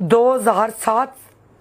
2007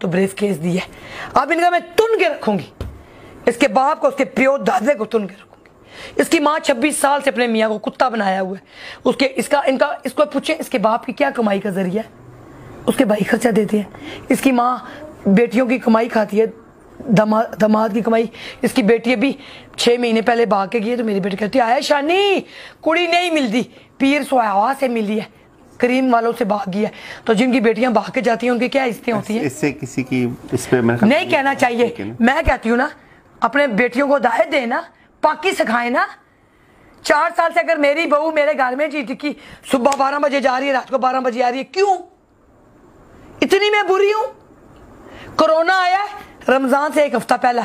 तो brief case दिया है। अब इनका मैं तुन के रखूंगी, इसके बाप को, उसके प्यो दादे को तुन के रखूंगी। इसकी माँ 26 साल से अपने मियाँ को कुत्ता बनाया हुआ है। उसके इसको पूछे इसके बाप की क्या कमाई का जरिया है, उसके भाई खर्चा देते हैं। इसकी माँ बेटियों की कमाई खाती है, दामाद की कमाई। इसकी बेटी भी 6 महीने पहले भाग के गई है, तो मेरी बेटी कहती है आया शानी कुड़ी नहीं मिलती, पीर सोहावा से मिली है, करीम वालों से भाग गई है। तो जिनकी बेटियां भाग के जाती हैं उनकी क्या इज्जतें होती हैं? इससे किसी की इस पे नहीं कहना चाहिए। मैं कहती हूँ ना, अपने बेटियों को हिदायत देना, पाकी सिखाए ना। 4 साल से अगर मेरी बहू मेरे घर में जीती की सुबह 12 बजे जा रही है, रात को 12 बजे आ रही है, क्यों? इतनी मैं बुरी हूं? कोरोना आया रमजान से 1 हफ्ता पहले,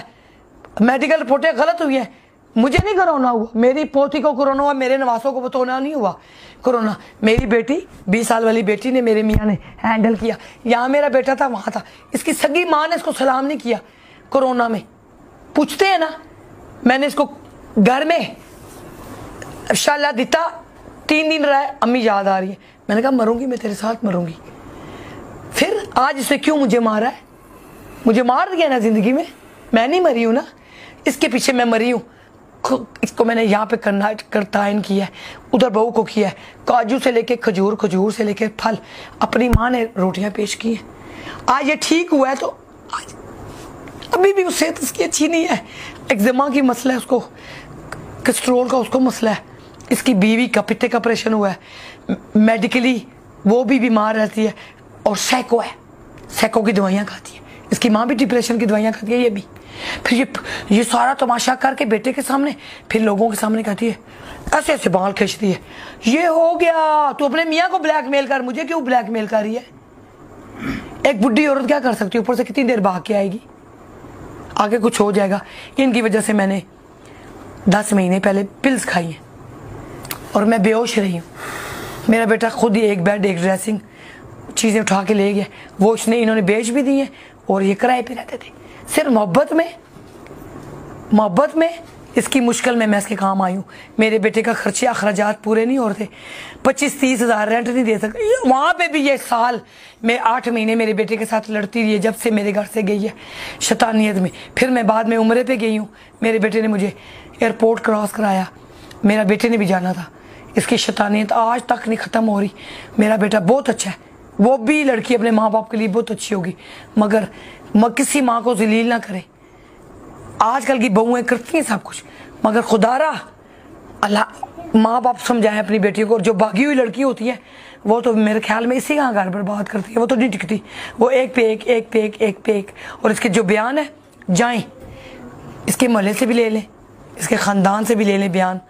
मेडिकल रिपोर्टें गलत हुई हैं, मुझे नहीं कोरोना हुआ, मेरी पोती को कोरोना हुआ, मेरे नवासों को बतौना नहीं हुआ कोरोना। मेरी बेटी 20 साल वाली बेटी ने, मेरे मियाँ ने हैंडल किया। यहाँ मेरा बेटा था, वहाँ था। इसकी सगी माँ ने इसको सलाम नहीं किया कोरोना में। पूछते हैं ना, मैंने इसको घर में शाला दिता, 3 दिन रहा, अम्मी याद आ रही है। मैंने कहा मरूंगी मैं तेरे साथ मरूंगी। फिर आज इसने क्यों मुझे मारा है? मुझे मार दिया ना जिंदगी में, मैं नहीं मरी हूं ना, इसके पीछे मैं मरी हूं। इसको मैंने यहाँ पे करतायन किया है, उधर बहू को किया है, काजू से लेके खजूर, खजूर से लेके फल, अपनी माँ ने रोटियां पेश की हैं। आज ये ठीक हुआ है, तो आज अभी भी सेहत इसकी अच्छी नहीं है, एक्जिमा की मसला है उसको, कोलेस्ट्रोल का उसको मसला है। इसकी बीवी का पित्ते का ऑपरेशन हुआ है, मेडिकली वो भी बीमार रहती है, और सैको है, सैको की दवाइयाँ खाती है। इसकी माँ भी डिप्रेशन की दवाइयाँ खाती है, ये भी। फिर ये सारा तमाशा करके बेटे के सामने, फिर लोगों के सामने कहती है, ऐसे ऐसे बाल खींचती है, ये हो गया तू अपने मियाँ को ब्लैकमेल कर, मुझे क्यों ब्लैकमेल कर रही है? एक बुढ़ी औरत क्या कर सकती है? ऊपर से कितनी देर भाग के आएगी, आगे कुछ हो जाएगा। इनकी वजह से मैंने 10 महीने पहले पिल्स खाई हैं और मैं बेहोश रही हूँ। मेरा बेटा खुद ही एक बेड, एक ड्रेसिंग चीज़ें उठा के ले गया, वो इन्होंने बेच भी दी हैं, और ये किराए पे रहते थे। सिर्फ मोहब्बत में इसकी मुश्किल में मैं इसके काम आई हूँ। मेरे बेटे का खर्चे अखराजात पूरे नहीं हो रहे थे, 25-30 हज़ार रेंट नहीं दे सकते। वहाँ पे भी ये साल में 8 महीने मेरे बेटे के साथ लड़ती रही है, जब से मेरे घर से गई है शैतानियत में। फिर मैं बाद में उम्रे पे गई हूँ, मेरे बेटे ने मुझे एयरपोर्ट क्रॉस कराया, मेरा बेटे ने भी जाना था। इसकी शैतानियत आज तक नहीं ख़त्म हो रही। मेरा बेटा बहुत अच्छा है, वो भी लड़की अपने माँ बाप के लिए बहुत अच्छी होगी, मगर किसी माँ को जलील ना करे। आजकल की बहुएं करती हैं सब कुछ, मगर खुदारा अल्लाह माँ बाप समझाएं अपनी बेटियों को। और जो भागी हुई लड़की होती है वो तो मेरे ख्याल में इसी का घर बर्बाद करती है, वो तो नहीं टिकती, वो एक पे एक, एक पे एक, एक पे एक। और इसके जो बयान है, जाएं इसके मोहल्ले से भी ले लें, इसके ख़ानदान से भी ले लें बयान,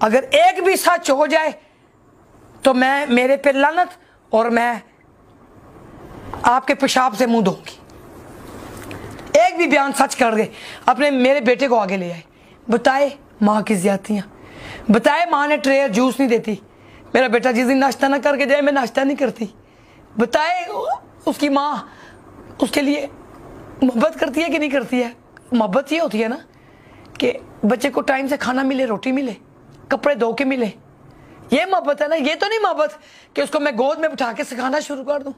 अगर एक भी सच हो जाए तो मैं, मेरे पे लानत, और मैं आपके पेशाब से मुंह धोऊंगी। एक भी बयान सच कर गए, अपने मेरे बेटे को आगे ले आए, बताए माँ की ज्यादतियाँ, बताए माँ ने ट्रे जूस नहीं देती, मेरा बेटा जिस दिन नाश्ता ना करके जाए मैं नाश्ता नहीं करती, बताए उसकी माँ उसके लिए मोहब्बत करती है कि नहीं करती है। मोहब्बत ये होती है ना कि बच्चे को टाइम से खाना मिले, रोटी मिले, कपड़े धो के मिले, ये मोहब्बत है ना। ये तो नहीं मोहब्बत कि उसको मैं गोद में बिठा के सिखाना शुरू कर दूं,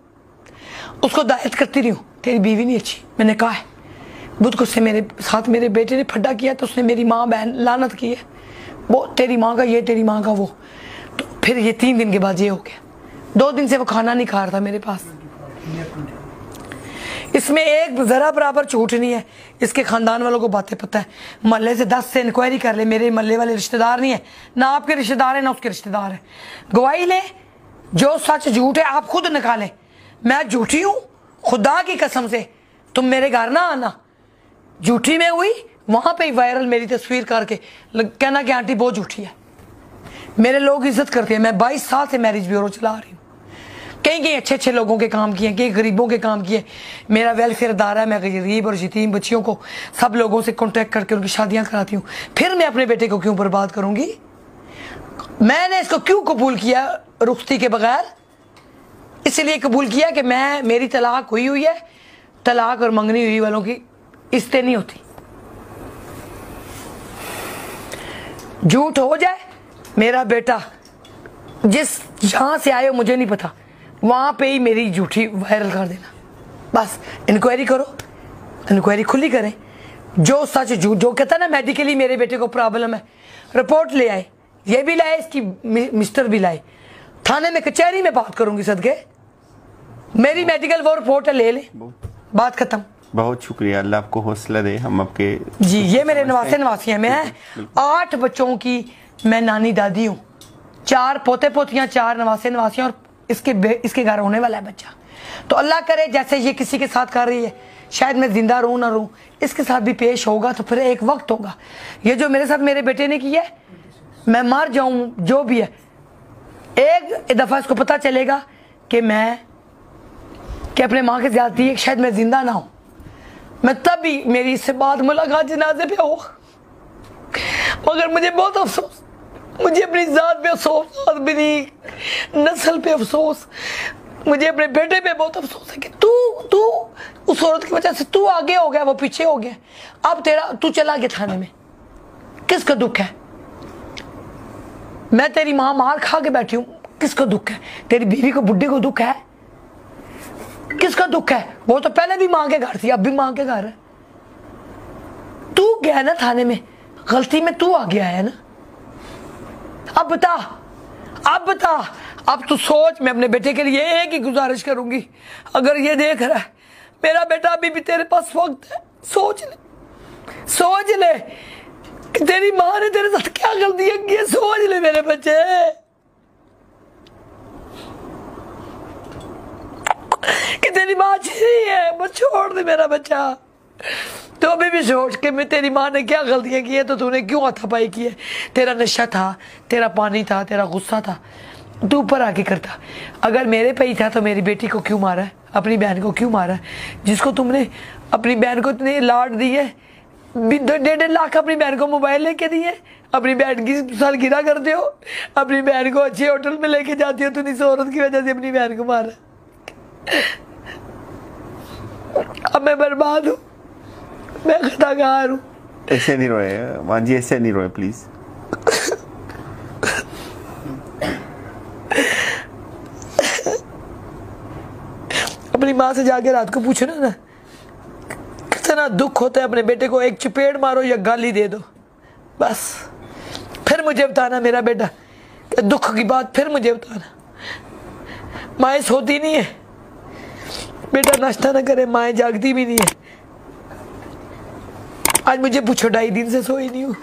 उसको दायत करती रही हूँ, तेरी बीवी नहीं अच्छी, मैंने कहा है बुध को से मेरे साथ मेरे बेटे ने फड्डा किया तो उसने मेरी माँ बहन लानत की है, वो तेरी माँ का ये, तेरी माँ का वो। तो फिर ये 3 दिन के बाद ये हो गया, 2 दिन से वो खाना नहीं खा रहा था मेरे पास। इसमें एक जरा बराबर झूठ नहीं है। इसके खानदान वालों को बातें पता है, मोहल्ले से 10 से इंक्वायरी कर ले, मेरे मोहल्ले वाले रिश्तेदार नहीं है, ना आपके रिश्तेदार है ना उसके रिश्तेदार है, गवाही ले, जो सच झूठ है आप खुद निकालें। मैं झूठी हूँ, खुदा की कसम से तुम मेरे घर ना आना, झूठी में हुई वहां पे ही वायरल मेरी तस्वीर करके कहना कि आंटी बहुत झूठी है। मेरे लोग इज्जत करते हैं, मैं 22 साल से मैरिज ब्यूरो चला रही हूँ, कई अच्छे अच्छे लोगों के काम किए, कई गरीबों के काम किए। मेरा वेलफेयर अदारा है, मैं गरीब और यतीम बच्चियों को सब लोगों से कॉन्टेक्ट करके उनकी शादियां कराती हूँ। फिर मैं अपने बेटे को क्यों बर्बाद करूंगी? मैंने इसको क्यों कबूल किया रुखती के बगैर? इसलिए कबूल किया कि मेरी तलाक हुई है, तलाक और मंगनी हुई वालों की इज्जतें नहीं होती। झूठ हो जाए, मेरा बेटा जिस जहां से आए हो मुझे नहीं पता, वहां पे ही मेरी झूठी वायरल कर देना। बस इंक्वायरी करो, इंक्वायरी खुली करें, जो सच झूठ, जो कहता है ना मेडिकली मेरे बेटे को प्रॉब्लम है, रिपोर्ट ले आए, ये भी लाए, इसकी मिस्टर भी लाए, थाने में कचहरी में बात करूंगी सदके, मेरी मेडिकल वो रिपोर्ट है, ले ले, बात खत्म। बहुत शुक्रिया, अल्लाह आपको हौसला दे। हम आपके जी, ये मेरे नवासी हैं, मैं 8 बच्चों की मैं नानी दादी हूँ, 4 पोते पोतियाँ, 4 नवासी और इसके घर होने वाला है बच्चा। तो अल्लाह करे जैसे ये किसी के साथ कर रही है, शायद मैं जिंदा रहूं ना रहूं, इसके साथ भी पेश होगा, तो फिर एक वक्त होगा, ये जो मेरे साथ मेरे बेटे ने किया है, मैं मर जाऊं जो भी है, एक दफा इसको पता चलेगा कि अपने माँ के ज्यादती है, शायद मैं जिंदा ना हूं, मैं तब भी मेरी इससे बाद मुलाकात जनाजे पे हो। मगर मुझे बहुत अफसोस, मुझे अपनी जात पे अफसोस, अपनी नस्ल पे अफसोस, मुझे अपने बेटे पे बहुत अफसोस है कि तू उस औरत की वजह से तू आगे हो गया, वो पीछे हो गया, अब तू चला गया थाने में, किसका दुख है? मैं तेरी माँ मार खा के बैठी हूँ, किसका दुख है? तेरी बीवी को, बुढ़े को दुख है, किसका दुख है? वो तो पहले भी माँ के घर थी, अब भी माँ के घर है, तू गया ना थाने में, गलती में तू आ गया है ना, अब बता, अब तू सोच। मैं अपने बेटे के लिए एक ही गुजारिश करूंगी, अगर ये देख रहा है मेरा बेटा, अभी भी तेरे पास वक्त है, सोच ले कि तेरी माँ ने तेरे साथ क्या गलतियां की है, सोच ले मेरे बच्चे, कि तेरी माँ अच्छी नहीं है, बस छोड़ दे मेरा बच्चा। तो अभी भी सोच के मैं तेरी माँ ने क्या गलतियां की है, तो तूने क्यों हाथापाई की है, तेरा नशा था, तेरा पानी था, तेरा गुस्सा था, तू ऊपर आके करता। अगर मेरे पे ही था तो मेरी बेटी को क्यों मारा है, अपनी बहन को क्यों मारा है, जिसको तुमने अपनी बहन को इतने लाड दिए, 1.5 लाख अपनी बहन को मोबाइल लेके दिए, अपनी बहन की सालगिरह करते हो, अपनी बहन को अच्छे होटल में लेके जाती हो, तूने इस औरत की वजह से अपनी बहन को मारा। अब मैं बर्बाद हूँ, मैं खताकार हूँ। ऐसे नहीं रोए माँ जी, ऐसे नहीं रोए प्लीज। अपनी माँ से जाके रात को पूछना ना, कितना दुख होता है, अपने बेटे को एक चपेट मारो या गाली दे दो, बस फिर मुझे बताना मेरा बेटा, दुख की बात फिर मुझे बताना। माएँ सोती नहीं है, बेटा नाश्ता ना करे, माएँ जागती भी नहीं है। आज मुझे पूछो, 2.5 दिन से सोई नहीं हूँ।